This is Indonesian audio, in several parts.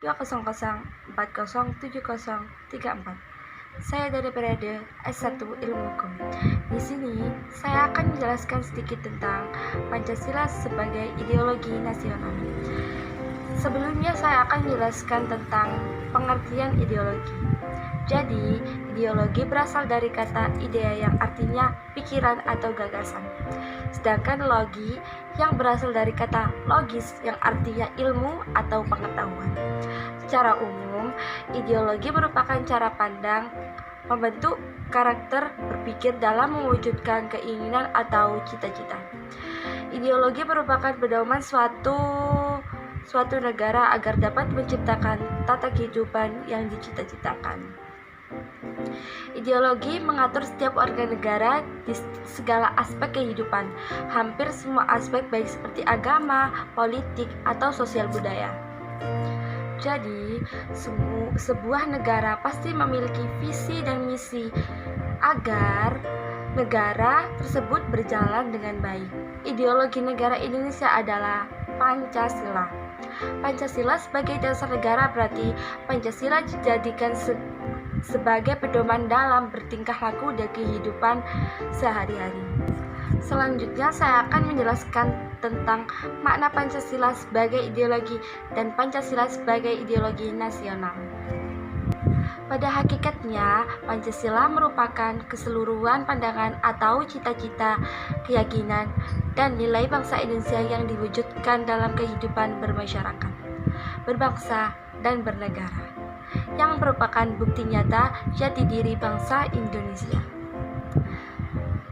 200407034. Saya dari periode S1 Ilmu Hukum. Di sini saya akan menjelaskan sedikit tentang Pancasila sebagai ideologi nasional. Sebelumnya saya akan menjelaskan tentang pengertian ideologi. Jadi, ideologi berasal dari kata idea yang artinya pikiran atau gagasan. Sedangkan logi yang berasal dari kata logis yang artinya ilmu atau pengetahuan. Secara umum, ideologi merupakan cara pandang, membentuk karakter berpikir dalam mewujudkan keinginan atau cita-cita. Ideologi merupakan pedoman suatu negara agar dapat menciptakan tata kehidupan yang dicita-citakan. Ideologi mengatur setiap warga negara di segala aspek kehidupan, hampir semua aspek baik seperti agama, politik, atau sosial budaya. Jadi, sebuah negara pasti memiliki visi dan misi agar negara tersebut berjalan dengan baik. Ideologi negara Indonesia adalah Pancasila. Pancasila sebagai dasar negara berarti Pancasila dijadikan sebagai pedoman dalam bertingkah laku dan kehidupan sehari-hari. Selanjutnya saya akan menjelaskan tentang makna Pancasila sebagai ideologi dan Pancasila sebagai ideologi nasional. Pada hakikatnya, Pancasila merupakan keseluruhan pandangan atau cita-cita, keyakinan, dan nilai bangsa Indonesia yang diwujudkan dalam kehidupan bermasyarakat, berbangsa, dan bernegara, yang merupakan bukti nyata jati diri bangsa Indonesia.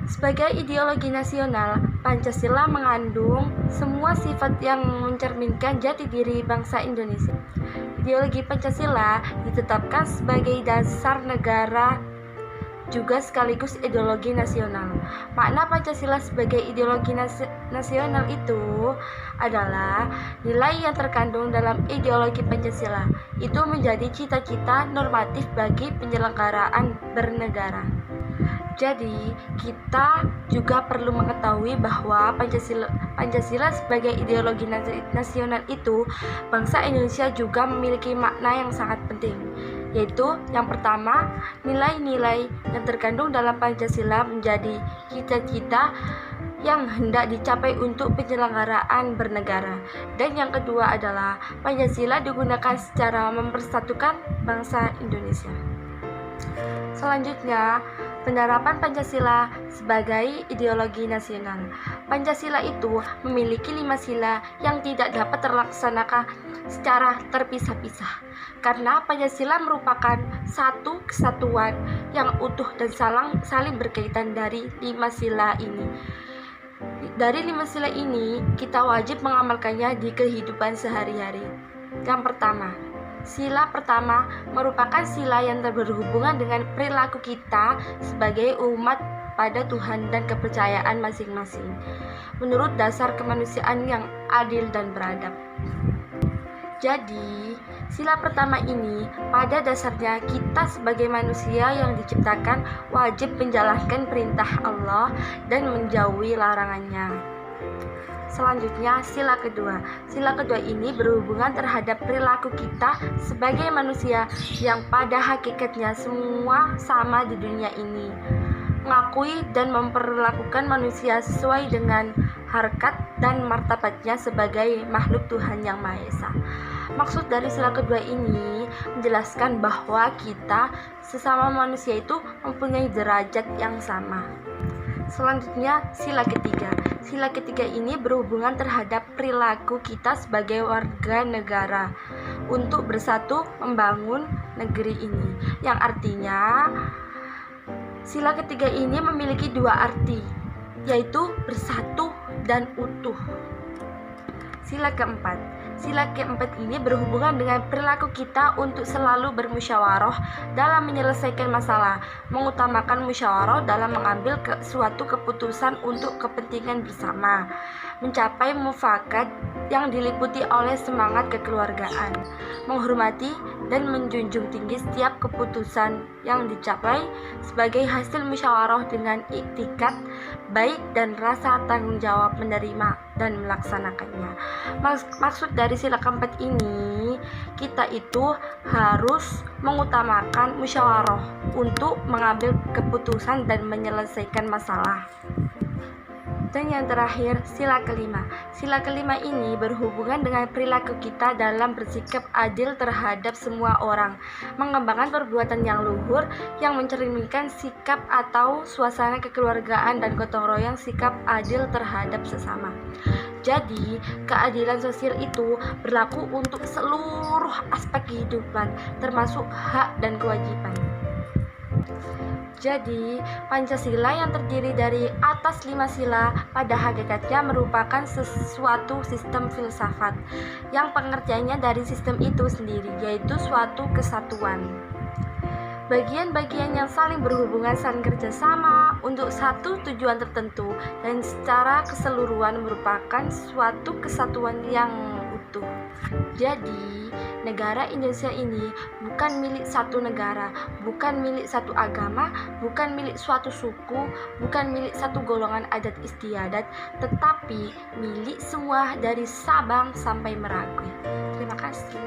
Sebagai ideologi nasional, Pancasila mengandung semua sifat yang mencerminkan jati diri bangsa Indonesia. Ideologi Pancasila ditetapkan sebagai dasar negara juga sekaligus ideologi nasional. Makna Pancasila sebagai ideologi nasional itu adalah nilai yang terkandung dalam ideologi Pancasila. Itu menjadi cita-cita normatif bagi penyelenggaraan bernegara. Jadi, kita juga perlu mengetahui bahwa Pancasila sebagai ideologi nasional itu, bangsa Indonesia juga memiliki makna yang sangat penting, yaitu yang pertama, nilai-nilai yang terkandung dalam Pancasila menjadi cita-cita yang hendak dicapai untuk penyelenggaraan bernegara. Dan yang kedua adalah Pancasila digunakan secara mempersatukan bangsa Indonesia. Selanjutnya, penerapan Pancasila sebagai ideologi nasional. Pancasila itu memiliki 5 sila yang tidak dapat terlaksanakan secara terpisah-pisah, karena Pancasila merupakan satu kesatuan yang utuh dan saling berkaitan dari 5 sila ini. Dari 5 sila ini, kita wajib mengamalkannya di kehidupan sehari-hari. Yang pertama, sila pertama merupakan sila yang berhubungan dengan perilaku kita sebagai umat pada Tuhan dan kepercayaan masing-masing, menurut dasar kemanusiaan yang adil dan beradab. Jadi, sila pertama ini pada dasarnya kita sebagai manusia yang diciptakan wajib menjalankan perintah Allah dan menjauhi larangannya. Selanjutnya, sila kedua. Sila kedua ini berhubungan terhadap perilaku kita sebagai manusia yang pada hakikatnya semua sama di dunia ini. Mengakui dan memperlakukan manusia sesuai dengan harkat dan martabatnya sebagai makhluk Tuhan Yang Maha Esa. Maksud dari sila kedua ini menjelaskan bahwa kita sesama manusia itu mempunyai derajat yang sama. Selanjutnya, sila ketiga. Sila ketiga ini berhubungan terhadap perilaku kita sebagai warga negara untuk bersatu membangun negeri ini. Yang artinya, sila ketiga ini memiliki 2 arti, yaitu bersatu dan utuh. Sila keempat. Sila keempat ini berhubungan dengan perilaku kita untuk selalu bermusyawarah dalam menyelesaikan masalah, mengutamakan musyawarah dalam mengambil suatu keputusan untuk kepentingan bersama, mencapai mufakat yang diliputi oleh semangat kekeluargaan, menghormati dan menjunjung tinggi setiap keputusan yang dicapai sebagai hasil musyawarah dengan iktikat baik dan rasa tanggung jawab menerima dan melaksanakannya. Maksud dari sila keempat ini, kita itu harus mengutamakan musyawarah untuk mengambil keputusan dan menyelesaikan masalah. Dan yang terakhir, sila kelima. Sila kelima ini berhubungan dengan perilaku kita dalam bersikap adil terhadap semua orang, mengembangkan perbuatan yang luhur yang mencerminkan sikap atau suasana kekeluargaan dan gotong royong sikap adil terhadap sesama. Jadi, keadilan sosial itu berlaku untuk seluruh aspek kehidupan, termasuk hak dan kewajiban. Jadi, Pancasila yang terdiri dari atas 5 sila pada hakikatnya merupakan sesuatu sistem filsafat yang pengertiannya dari sistem itu sendiri, yaitu suatu kesatuan. Bagian-bagian yang saling berhubungan saling kerjasama untuk satu tujuan tertentu dan secara keseluruhan merupakan suatu kesatuan yang utuh. Jadi, negara Indonesia ini bukan milik satu negara, bukan milik satu agama, bukan milik suatu suku, bukan milik satu golongan adat istiadat, tetapi milik semua dari Sabang sampai Merauke. Terima kasih.